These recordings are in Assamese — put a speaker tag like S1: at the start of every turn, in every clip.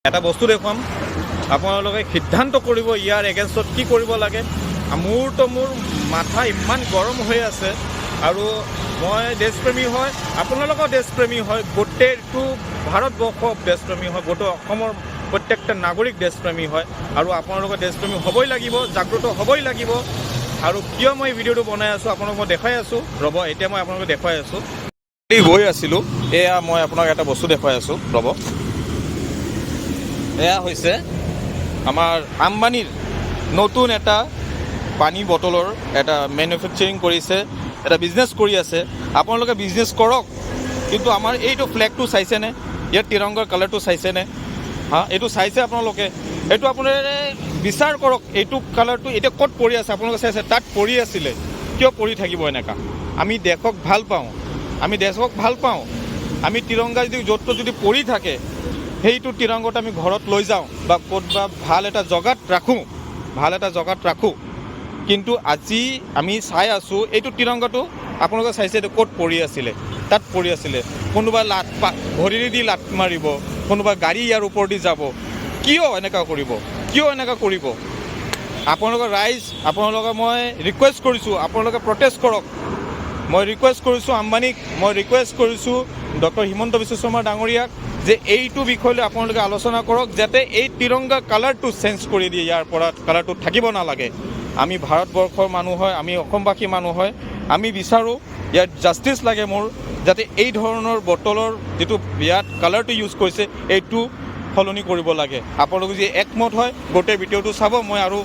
S1: এটা বস্তু দেখুৱাম, আপোনালোকে সিদ্ধান্ত কৰিব ইয়াৰ এগেইনষ্টত কি কৰিব লাগে। মোৰ মাথা ইমান গৰম হৈ আছে আৰু মই দেশপ্ৰেমী হয়, আপোনালোকৰ দেশপ্ৰেমী হয়, গোটেইটো ভাৰতবৰ্ষৰ দেশপ্ৰেমী হয়, গোটেই অসমৰ প্ৰত্যেকটা নাগৰিক দেশপ্ৰেমী হয় আৰু আপোনালোকৰ দেশপ্ৰেমী হ'বই লাগিব, জাগ্ৰত হ'বই লাগিব। আৰু কিয় মই ভিডিঅ'টো বনাই আছোঁ আপোনালোকক মই দেখুৱাই আছোঁ, ৰ'ব এতিয়া মই আপোনালোকক দেখুৱাই আছোঁ। গৈ আছিলোঁ, এয়া মই আপোনাক এটা বস্তু দেখুৱাই আছোঁ, ৰ'ব। এয়া হৈছে আমাৰ আম্বানীৰ নতুন এটা পানী বটলৰ এটা মেনুফেকচাৰিং কৰিছে, এটা বিজনেছ কৰি আছে। আপোনালোকে বিজনেছ কৰক, কিন্তু আমাৰ এইটো ফ্লেগটো চাইছেনে? ইয়াৰ তিৰংগাৰ কালাৰটো চাইছেনে? এইটো চাইছে আপোনালোকে? এইটো আপোনালোকে বিচাৰ কৰক, এইটো কালাৰটো এতিয়া ক'ত পৰি আছে আপোনালোকে চাইছে? তাত পৰি আছিলে, কিয় পৰি থাকিব এনেকুৱা? আমি দেশক ভাল পাওঁ, আমি তিৰংগা যদি য'ত যদি পৰি থাকে সেইটো তিৰংগাটো আমি ঘৰত লৈ যাওঁ বা ক'তবা ভাল এটা জগাত ৰাখোঁ। কিন্তু আজি আমি চাই আছোঁ এইটো তিৰংগাটো আপোনালোকে চাইছে এইটো ক'ত পৰি আছিলে? তাত পৰি আছিলে। কোনোবা ভৰিৰে দি লাট মাৰিব, কোনোবা গাড়ী ইয়াৰ ওপৰেদি যাব। কিয় এনেকুৱা কৰিব? আপোনালোকৰ ৰাইজ, আপোনালোকে মই ৰিকুৱেষ্ট কৰিছোঁ, আপোনালোকে প্ৰটেষ্ট কৰক। মই ৰিকুৱেষ্ট কৰিছোঁ আম্বানীক, মই ৰিকুৱেষ্ট কৰিছোঁ ডক্টৰ হিমন্ত বিশ্ব শৰ্মা ডাঙৰীয়াক যে এইটো বিষয় লৈ আপোনালোকে আলোচনা কৰক, যাতে এই তিৰংগা কালাৰটো চেঞ্জ কৰি দিয়ে, ইয়াৰ পৰা কালাৰটো থাকিব নালাগে। আমি ভাৰতবৰ্ষৰ মানুহ হয়, আমি অসমবাসী মানুহ হয়, আমি বিচাৰোঁ ইয়াত জাষ্টিছ লাগে মোৰ, যাতে এই ধৰণৰ বটলৰ যিটো ইয়াত কালাৰটো ইউজ কৰিছে এইটো সলনি কৰিব লাগে। আপোনালোকে যদি একমত হয় গোটেই ভিডিঅ'টো চাব, মই আৰু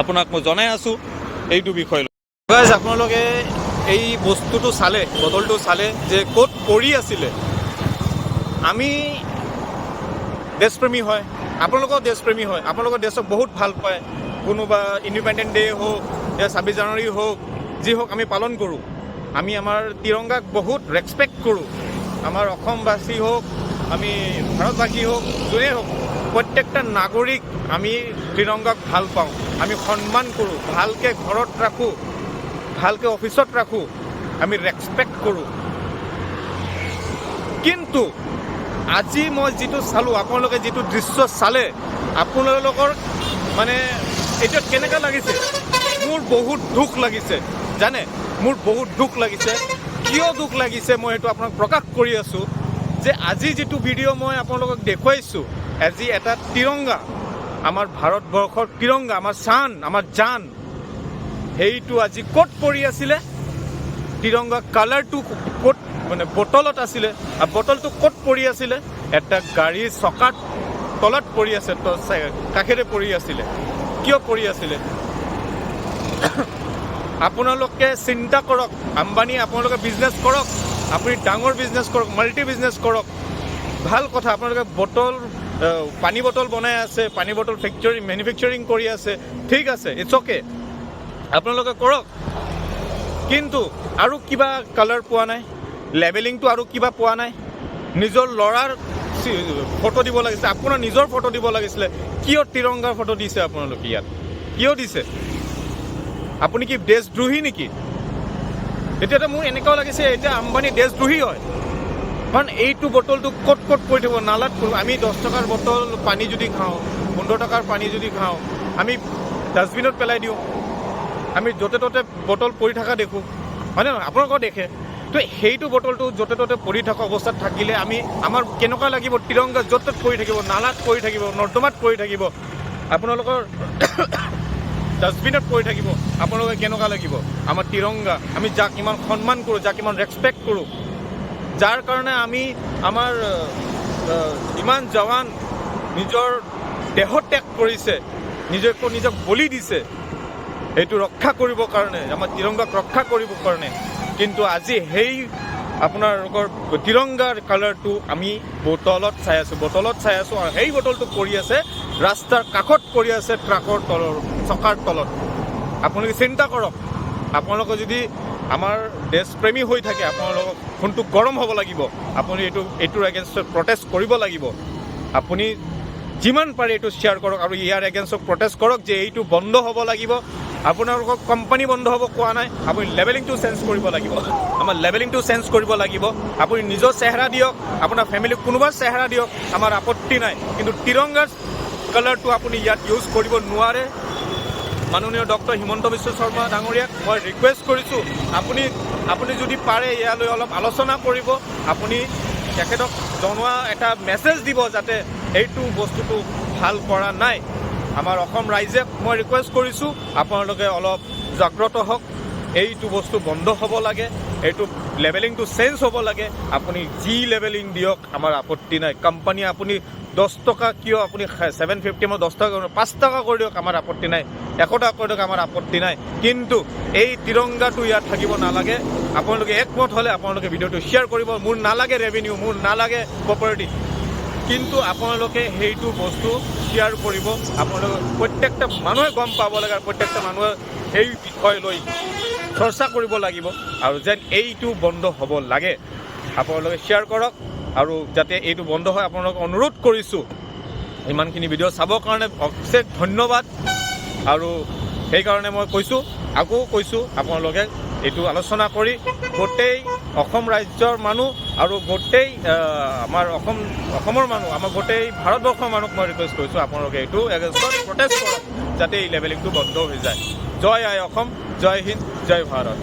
S1: আপোনাক মই জনাই আছোঁ এইটো বিষয় লৈ। আপোনালোকে এই বস্তুটো চালে, বটলটো চালে যে ক'ত পৰি আছিলে। আমি দেশপ্ৰেমী হয়, আপোনালোকৰ দেশপ্ৰেমী হয়, আপোনালোকৰ দেশক বহুত ভাল পায়। কোনোবা ইণ্ডিপেণ্ডেন্ট ডে হওক या 26 জানুৱাৰী হওক, যি হওক আমি পালন কৰোঁ। আমি আমাৰ তিৰংগাক বহুত ৰেচপেক্ট কৰোঁ। আমাৰ অসমবাসী হওক, আমি ভাৰতবাসী হওক, যোনেই হওক, প্ৰত্যেকটা নাগৰিক আমি তিৰংগাক ভাল পাওঁ, আমি সন্মান কৰোঁ, ভালকৈ ঘৰত ৰাখোঁ, ভালকৈ অফিচত ৰাখোঁ, আমি ৰেচপেক্ট কৰোঁ। কিন্তু আজি মই যিটো চালোঁ, আপোনালোকে যিটো দৃশ্য চালে, আপোনালোকৰ মানে এতিয়া কেনেকুৱা লাগিছে? মোৰ বহুত দুখ লাগিছে, জানে? মোৰ বহুত দুখ লাগিছে। কিয় দুখ লাগিছে মই সেইটো আপোনাক প্ৰকাশ কৰি আছোঁ যে আজি যিটো ভিডিঅ' মই আপোনালোকক দেখুৱাইছোঁ, আজি এটা তিৰংগা, আমাৰ ভাৰতবৰ্ষৰ তিৰংগা, আমাৰ শান, আমাৰ জান, সেইটো আজি ক'ত পৰি আছিলে? তিৰংগা কালাৰটো ক'ত মানে বটলত আছিলে, আৰু বটলটো ক'ত পৰি আছিলে? এটা গাড়ীৰ চকাত তলত পৰি আছে, কাষেৰে পৰি আছিলে। কিয় পৰি আছিলে? আপোনালোকে চিন্তা কৰক। আম্বানী, আপোনালোকে বিজনেছ কৰক, আপুনি ডাঙৰ বিজনেছ কৰক, মাল্টি বিজনেছ কৰক, ভাল কথা। আপোনালোকে পানী বটল বনাই আছে, পানী বটল মেনুফেকচাৰিং কৰি আছে, ঠিক আছে, ইটছ অ'কে, আপোনালোকে কৰক। কিন্তু আৰু কিবা কালাৰ পোৱা নাই? লেবেলিংটো আৰু কিবা পোৱা নাই? নিজৰ ল'ৰাৰ ফটো দিব লাগিছিলে, আপোনাৰ নিজৰ ফটো দিব লাগিছিলে। কিয় তিৰংগাৰ ফটো দিছে আপোনালোকে ইয়াত? কিয় দিছে? আপুনি কি দেশদ্ৰোহী নেকি? এতিয়াতো মোৰ এনেকুৱাও লাগিছে এতিয়া আম্বানী দেশদ্ৰোহী হয়। কাৰণ এইটো বটলটো ক'ত পৰি থাকিব? নালাত। আমি 10 টকাৰ বটল পানী যদি খাওঁ, 15 টকাৰ পানী যদি খাওঁ, আমি ডাষ্টবিনত পেলাই দিওঁ, আমি য'তে ত'তে বটল পৰি থকা দেখোঁ, হয়নে নহয়? আপোনালোকেও দেখে। তো সেইটো বটলটো য'তে ত'তে পৰি থকা অৱস্থাত থাকিলে আমাৰ কেনেকুৱা লাগিব? তিৰংগা য'ত ত'ত পৰি থাকিব, নালাত পৰি থাকিব, নৰ্দমাত পৰি থাকিব, আপোনালোকৰ ডাষ্টবিনত পৰি থাকিব, আপোনালোকে কেনেকুৱা লাগিব? আমাৰ তিৰংগা, আমি যাক ইমান সন্মান কৰোঁ, যাক ইমান ৰেচপেক্ট কৰোঁ, যাৰ কাৰণে আমি আমাৰ ইমান জৱান নিজৰ দেহ ত্যাগ কৰিছে, নিজক বলি দিছে এইটো ৰক্ষা কৰিবৰ কাৰণে, আমাৰ তিৰংগাক ৰক্ষা কৰিবৰ কাৰণে। কিন্তু আজি সেই আপোনালোকৰ তিৰংগাৰ কালাৰটো আমি বটলত চাই আছোঁ, আৰু সেই বটলটো পৰি আছে ৰাস্তাৰ কাষত পৰি আছে, ট্ৰাকৰ চকাৰ তলত। আপোনালোকে চিন্তা কৰক। আপোনালোকে যদি আমাৰ দেশপ্ৰেমী হৈ থাকে, আপোনালোকক ফোনটো গৰম হ'ব লাগিব, আপুনি এইটোৰ এগেইনষ্টত প্ৰটেষ্ট কৰিব লাগিব। আপুনি যিমান পাৰে এইটো শ্বেয়াৰ কৰক আৰু ইয়াৰ এগেইনষ্টত প্ৰটেষ্ট কৰক যে এইটো বন্ধ হ'ব লাগিব। আপোনালোকক কোম্পানী বন্ধ হ'ব কোৱা নাই, আপুনি লেভেলিংটো চেঞ্জ কৰিব লাগিব। আমাৰ লেভেলিংটো চেঞ্জ কৰিব লাগিব। আপুনি নিজৰ চেহেৰা দিয়ক, আপোনাৰ ফেমিলিক কোনোবা চেহেৰা দিয়ক, আমাৰ আপত্তি নাই, কিন্তু তিৰংগাৰ কালাৰটো আপুনি ইয়াত ইউজ কৰিব নোৱাৰে। মাননীয় ডক্টৰ হিমন্ত বিশ্ব শৰ্মা ডাঙৰীয়াক মই ৰিকুৱেষ্ট কৰিছোঁ, আপুনি যদি পাৰে ইয়ালৈ অলপ আলোচনা কৰিব, আপুনি তেখেতক জনোৱা এটা মেছেজ দিব যাতে এইটো বস্তুটো ভাল কৰা নাই। আমাৰ অসম ৰাইজে মই ৰিকুৱেষ্ট কৰিছোঁ, আপোনালোকে অলপ জাগ্ৰত হওক, এইটো বস্তু বন্ধ হ'ব লাগে, এইটো লেভেলিংটো চেঞ্জ হ'ব লাগে। আপুনি যি লেভেলিং দিয়ক আমাৰ আপত্তি নাই। কোম্পানী আপুনি 10 টকা কিয় আপুনি 750 মই 10 টকা 5 টকা কৰি দিয়ক, আমাৰ আপত্তি নাই। 100 টকা কৰি দিয়ক, আমাৰ আপত্তি নাই। কিন্তু এই তিৰংগাটো ইয়াত থাকিব নালাগে। আপোনালোকে একমত হ'লে আপোনালোকে ভিডিঅ'টো শ্বেয়াৰ কৰিব। মোৰ নালাগে ৰেভিনিউ, মোৰ নালাগে প্ৰপাৰ্টি, কিন্তু আপোনালোকে সেইটো বস্তু শ্বেয়াৰ কৰিব। আপোনালোকে প্ৰত্যেকটা মানুহে গম পাব লাগে আৰু প্ৰত্যেকটা মানুহে এই বিষয় লৈ চৰ্চা কৰিব লাগিব আৰু যেন এইটো বন্ধ হ'ব লাগে। আপোনালোকে শ্বেয়াৰ কৰক আৰু যাতে এইটো বন্ধ হয় আপোনালোকক অনুৰোধ কৰিছোঁ। ইমানখিনি ভিডিঅ' চাবৰ কাৰণে অশেষ ধন্যবাদ। আৰু সেইকাৰণে মই আকৌ কৈছোঁ আপোনালোকে এইটো আলোচনা কৰি গোটেই অসম ৰাজ্যৰ মানুহ আৰু গোটেই আমাৰ অসমৰ মানুহ, আমাৰ গোটেই ভাৰতবৰ্ষৰ মানুহক মই ৰিকুৱেষ্ট কৰিছোঁ, আপোনালোকে এইটো এগেইনষ্টত প্ৰটেষ্ট কৰক যাতে এই লেভেলিংটো বন্ধ হৈ যায়। জয় আই অসম, জয় হিন্দ, জয় ভাৰত।